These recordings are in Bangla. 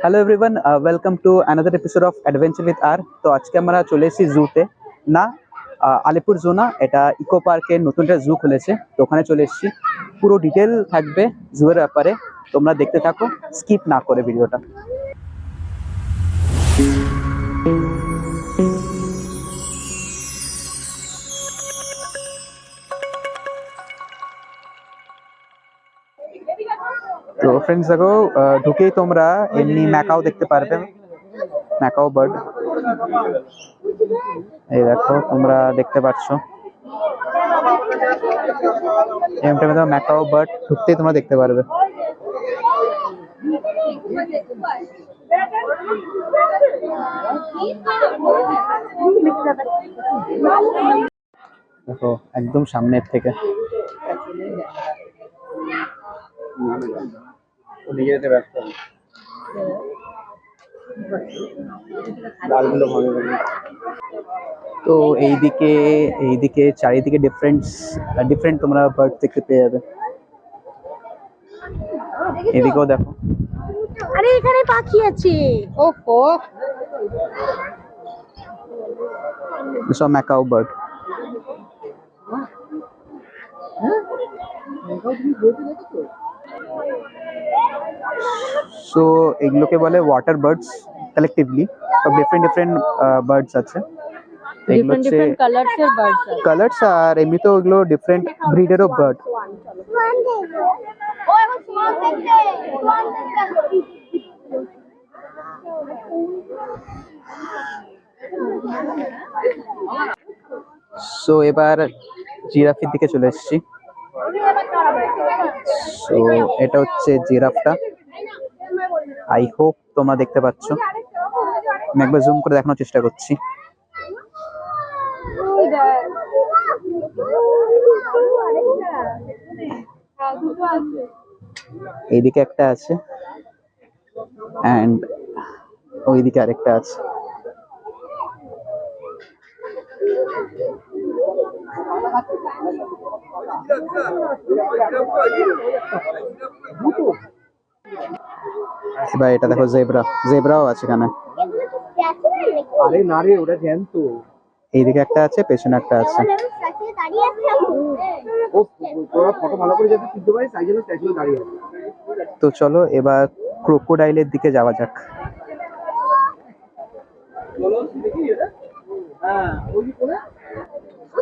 Hello everyone, welcome to another episode of adventure with R. তো আজকে আমরা চলে এসেছি জুতে। না, আলিপুর জু না, এটা ইকো পার্কের নতুন একটা জু খুলেছে, তো ওখানে চলে এসেছি। পুরো ডিটেল থাকবে জুয়ের ব্যাপারে, তোমরা দেখতে থাকো স্কিপ না করে ভিডিওটা। তো ফ্রেন্ডস দেখো, ঢুকেই তোমরা এমনি ম্যাকাও দেখতে পারবে, ম্যাকাও বার্ড। এই দেখো তোমরা দেখতে পাচ্ছ, ম্যাকাও বার্ড ঢুকতেই তোমরা দেখতে পারবে। দেখো একদম সামনের থেকে তো এইদিকে চারিদিকে ডিফারেন্ট তোমরা বার্ড দেখতে পেয়ে যাবে। এদিকেও দেখো, আরে এখানে পাখি আছে। ওহো, সব ম্যাকাও বার্ড। সো এগুলোকে বলে ওয়াটার বার্ডস কালেকটিভলি। সব ডিফারেন্ট বার্ডস আছে, এগুলো হচ্ছে কালারসের বার্ডস আছে। কালার্স, আর এমনিতেও এগুলো ডিফারেন্ট ব্রিডেরও বার্ড। সো এবার জিরাফের দিকে চলে এসেছি। সো এটা হচ্ছে জিরাফটা, আই হোপ তোমরা দেখতে পাচ্ছ। আমি একবার জুম করে দেখানোর চেষ্টা করছি। এইদিকে একটা আছে অ্যান্ড ওইদিকে আরেকটা আছে। এবার এটা দেখো, জেব্রাও আছে এখানে। আরে না রে, ওটা জ্যান্ত। এইদিকে একটা আছে, পেছনে একটা আছে। ও তোরা ফটো ভালো করে যাতে তুলতে পারিস, তাই জন্য স্ট্যাচু দাঁড়িয়ে আছে। তো চলো এবার ক্রোকোডাইলের দিকে যাওয়া যাক।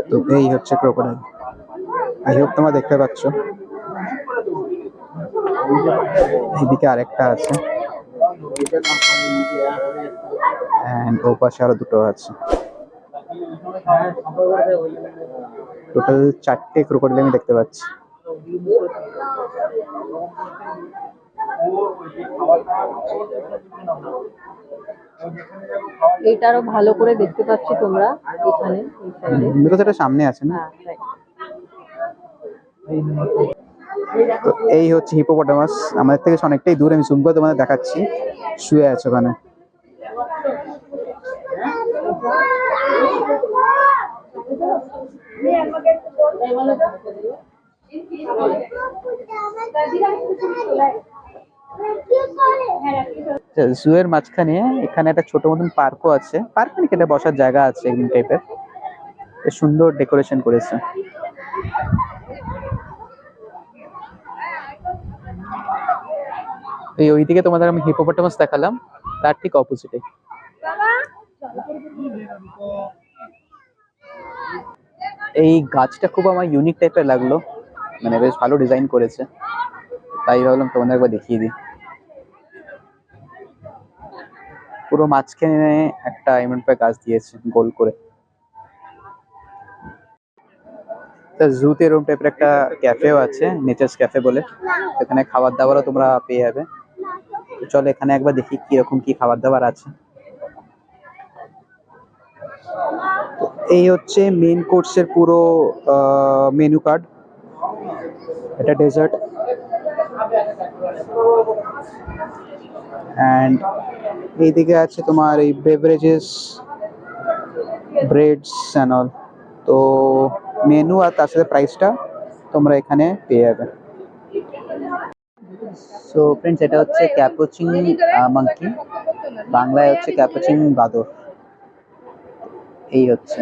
তো এই হচ্ছে ক্রোকোডাইল, আই হোপ তোমরা দেখতে পাচ্ছ। এইদিকে আরেকটা আছে এন্ড ও পাশে আরো দুটো আছে। টোটাল 4টে ক্রোকোডাইল আমি দেখতে পাচ্ছি। এটা আরো ভালো করে দেখতে পাচ্ছি তোমরা এখানে এই সাইডে। সেটা সামনে আছে না? তো এই হচ্ছে হিপোপটামাস, আমাদের থেকে অনেকটাই দূর। আমি জুম করে তোমাদের দেখাচ্ছি, শুয়ে আছে ওখানে। জুয়ের মাঝখানে এখানে একটা ছোট মতন পার্কও আছে, পার্ক মানে কেটে বসার জায়গা আছে এমন টাইপের, সুন্দর ডেকোরেশন করেছে। এই ওইদিকে তোমাদের আমি হিপোপটামাস দেখালাম, তার ঠিক অপোজিটে। এই গাছটা খুব আমার ইউনিক টাইপের লাগলো, মানে বেশ ভালো ডিজাইন করেছে, তাই ভাবলাম তোমাদের একবার দেখিয়ে দিই। পুরো মাঝখানে একটা এমন গাছ দিয়েছে গোল করে। জুতে এরকম টাইপের একটা ক্যাফেও আছে, নেচার্স ক্যাফে বলে, এখানে খাবার দাবারও তোমরা পেয়ে যাবে। চলো এখানে একবার দেখি কিরকম কি খাবার দাবার আছে। এই হচ্ছে মেইন কোর্সের পুরো মেনু কার্ড। এটা ডেজার্ট অ্যান্ড এইদিকে আছে তোমার এই বেভারেজেস, ব্রেডস অ্যান্ড অল। তো মেনু আর তার সাথে প্রাইসটা তোমরা এখানে পেয়ে যাবে। সো ফ্রেন্ডস, এটা হচ্ছে ক্যাপুচিন মাঙ্কি, বাংলায় হচ্ছে ক্যাপুচিন বাদর। এই হচ্ছে,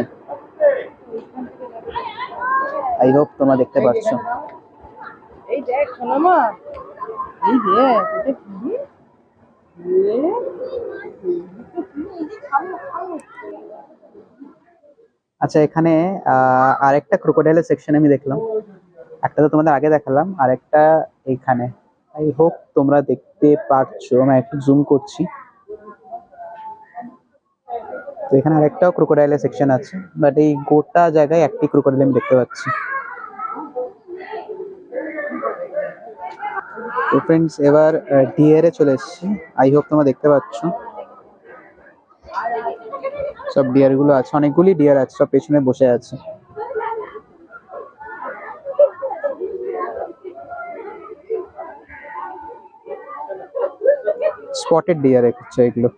আই হোপ তোমরা দেখতে পাচ্ছ। এই দেখ সোনামা, এই দেখ এটা কি? আচ্ছা, এখানে আরেকটা ক্রোকোডাইলের সেকশন আমি দেখলাম। একটা তো তোমাদের আগে দেখালাম, আরেকটা এইখানে। আই হোপ তোমরা দেখতে পারছো, আমি একটু জুম করছি। তো এখানে আরেকটাও ক্রোকোডাইলের সেকশন আছে, বাট এই গোটা জায়গায় একটি ক্রোকোডাইল আমি দেখতে পাচ্ছি। তো ফ্রেন্ডস, এবার ডিয়ারে চলে এসেছি। আই হোপ তোমরা দেখতে পাচ্ছ, সব ডিয়ার গুলো আছে, অনেকগুলি ডিয়ার আছে, সব পেছনে বসে আছে। স্পটেড ডিয়ার হচ্ছে এগুলো।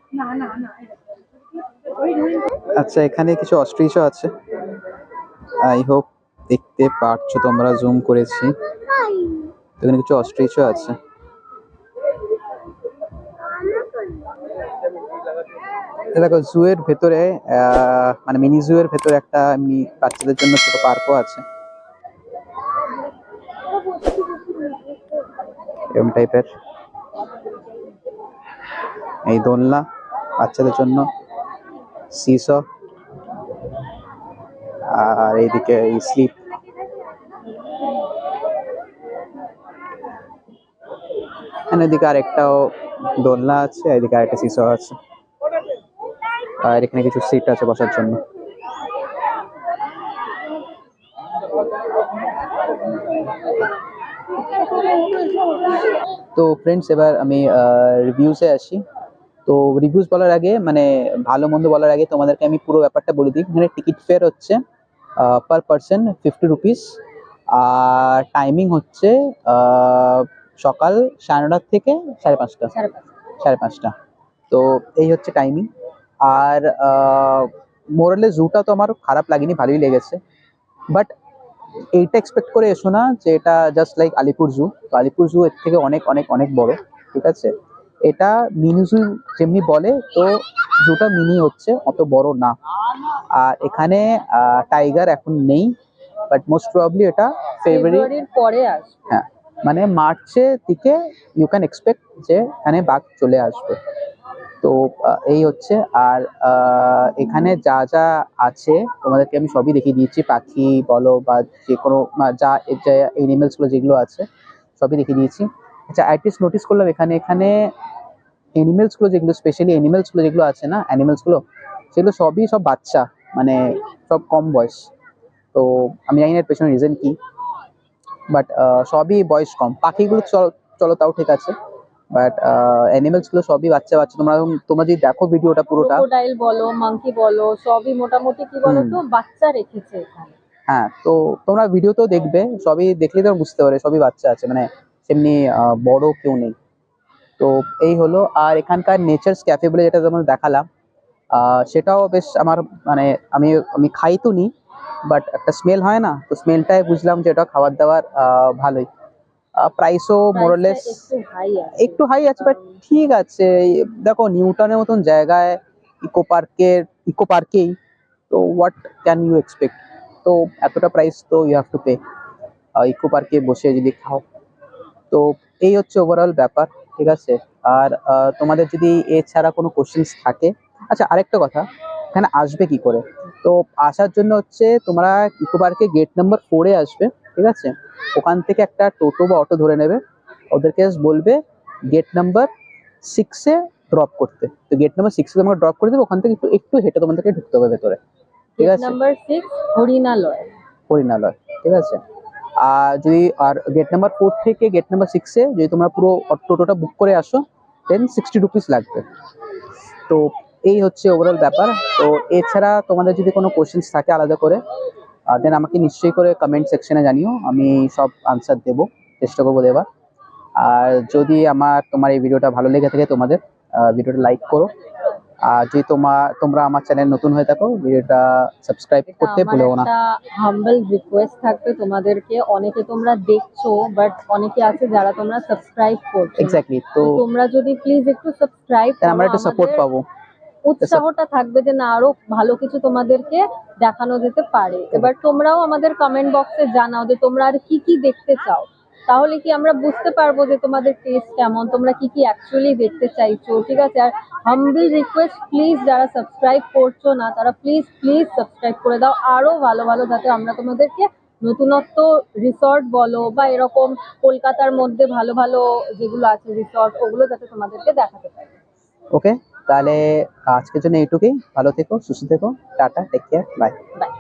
আচ্ছা, এখানে কিছু অস্ট্রিচও আছে। আই হোপ দেখতে পারছো তোমরা, জুম করেছি। এখানে কিছু অস্ট্রিচও আছে। দেখো, জু এর ভেতরে মানে মিনি জু এর ভেতরে একটা এমনি বাচ্চাদের জন্য ছোট পার্কও আছে, এরকম টাইপের। এই দোলনা বাচ্চাদের জন্য, সিস, আর এইদিকে এই স্লিপ। এদিকে আরেকটাও দোলনা আছে, এদিকে আরেকটা সিসো আছে, আর এখানে কিছু সিট আছে বসার জন্য। তো ফ্রেন্ডস, এবার আমি রিভিউসে আসি। তো রিভিউস বলার আগে, মানে ভালো মন্দ বলার আগে তোমাদেরকে আমি পুরো ব্যাপারটা বলে দিই। এখানে টিকিট ফেয়ার হচ্ছে পার পারসন 50 রুপিস, আর টাইমিং হচ্ছে সকাল 9:30 থেকে 5:30। 5:30। তো এই হচ্ছে টাইমিং। আর মোরালে জুটা তো আমার খারাপ লাগেনি, ভালোই লেগেছে। বাট এইটা এক্সপেক্ট করে এসো না যে এটা জাস্ট লাইক আলিপুর জু। তো আলিপুর জু এর থেকে অনেক অনেক অনেক বড়, ঠিক আছে? এটা মিনি জু যেমনি বলে, তো জুটা মিনি হচ্ছে, অত বড় না। আর এখানে টাইগার এখন নেই, বাট মোস্ট প্রবাবলি এটা ফেব্রুয়ারির পরে আসবে। হ্যাঁ, মানে মার্চের দিকে ইউ ক্যান এক্সপেক্ট যে এখানে বাঘ চলে আসবে। তো এই হচ্ছে। আর এখানে যা যা আছে তোমাদেরকে আমি সবই দেখিয়ে দিয়েছি, পাখি বলো বা যে কোনো যা এনিমেলস গুলো যেগুলো আছে সবই দেখিয়ে দিয়েছি। আচ্ছা, অ্যাটলিস্ট নোটিস করলাম এখানে এখানে এনিমেলস গুলো যেগুলো, স্পেশালি এনিমেলস গুলো যেগুলো আছে না, অ্যানিমেলস গুলো, সেগুলো সব বাচ্চা, মানে সব কম বয়স। তো আমি জানি না এর পেছনে রিজন কি, বাট সবই বয়স কম। পাখিগুলো চলো তাও ঠিক আছে, বাট অ্যানিমেলস গুলো সবই বাচ্চা বাচ্চা। তোমরা যদি দেখো ভিডিওটা পুরোটা, ক্রোকোডাইল বলো, মাঙ্কি বলো, সবই মোটামুটি কি বলো তো বাচ্চা রেখেছে এখানে। হ্যাঁ, তো তোমরা ভিডিওতেও দেখবে, সবই দেখলে তোমরা বুঝতে পারবে সবই বাচ্চা আছে, মানে সেমনি বড় কেউ নেই। তো এই হলো। আর এখানকার নেচার্স ক্যাফে বলে যেটা তোমাদের দেখালাম, সেটাও বেশ আমার, মানে আমি আমি খাই তো নি, বাট একটা স্মেল হয় না, তো স্মেলটাই বুঝলাম যে এটা খাবার দাবার ভালোই। প্রাইসও মোরলেস একটু হাই আছে, বাট ঠিক আছে। দেখো, নিউটনের মতন জায়গায়, ইকো পার্কেই, তো হোয়াট ক্যান ইউ এক্সপেক্ট? তো এতটা প্রাইস তো you have to pay eco পার্কে বসে যদি খাও। তো এই হচ্ছে ওভারঅল ব্যাপার, ঠিক আছে? আর তোমাদের যদি এছাড়া কোনো কোশ্চেন্স থাকে। আচ্ছা, আরেকটা কথা, এখানে আসবে কি করে? তো আসার জন্য হচ্ছে তোমরা ইকো পার্কে গেট নাম্বার 4-এ আসবে, ঠিক আছে? ওখান থেকে একটা টোটো বা অটো ধরে নেবে, ওদেরকে বলবে গেট নাম্বার 6-এ ড্রপ করতে। তো গেট নাম্বার 6-এ তোমাকে ড্রপ করে দেবে, ওখান থেকে একটু একটু হেঁটে তোমাদেরকে ঢুকতে হবে ভেতরে, ঠিক আছে? নাম্বার 6 হরিণালয়। ঠিক আছে। আর যদি গেট নাম্বার 4 থেকে গেট নাম্বার 6-এ যদি তোমরা পুরো টোটোটা বুক করে আসো, দেন 60 রুপিস লাগবে। তো এই হচ্ছে ওভারঅল ব্যাপার। তো এছাড়া তোমাদের যদি কোনো কোশ্চেন্স থাকে আলাদা করে, দেন আমাকে নিশ্চয়ই করে কমেন্ট সেকশনে জানিও, আমি সব আনসার দেবো, চেষ্টা করবো দেবার। আর যদি তোমার এই ভিডিওটা ভালো লেগে থাকে তোমাদের, ভিডিওটা লাইক করো, আর যদি তোমরা আমার চ্যানেল নতুন হয়ে থাকো, ভিডিওটা সাবস্ক্রাইব এটা করতে আমার ভুলো না। একটা হাম্বল রিকোয়েস্ট থাকবে তোমাদেরকে, অনেকে তোমরা দেখছো বাট অনেকে আছে যারা তোমরা সাবস্ক্রাইব করছো না। এক্স্যাক্টলি, তো তো তোমরা যদি প্লিজ একটু সাবস্ক্রাইব তাহলে করো, আমরা একটু সাপোর্ট আমাদের পাবো। উৎসাহটা থাকবে যে না আরো ভালো কিছু তোমাদেরকে দেখানো যেতে পারে। এবার তোমরাও আমাদের কমেন্ট বক্সে জানাও যে তোমরা আর কি কি দেখতে চাও, তাহলে কি আমরা বুঝতে পারবো যে তোমাদের টেস্ট কেমন, তোমরা কি কি অ্যাকচুয়ালি দেখতে চাইছো, ঠিক আছে? আর হাম্বল রিকোয়েস্ট, প্লিজ যারা সাবস্ক্রাইব করছো না তারা প্লিজ প্লিজ সাবস্ক্রাইব করে দাও, আরো ভালো ভালো, যাতে আমরা তোমাদেরকে নতুনত্ব রিসর্ট বলো বা এরকম কলকাতার মধ্যে ভালো ভালো যেগুলো আছে রিসর্ট, ওগুলো যাতে তোমাদেরকে দেখাতে পারি। ওকে, তাহলে আজকের জন্য এইটুকুই। ভালো থেকো, সুস্থ থেকো, tata, take care, bye. By.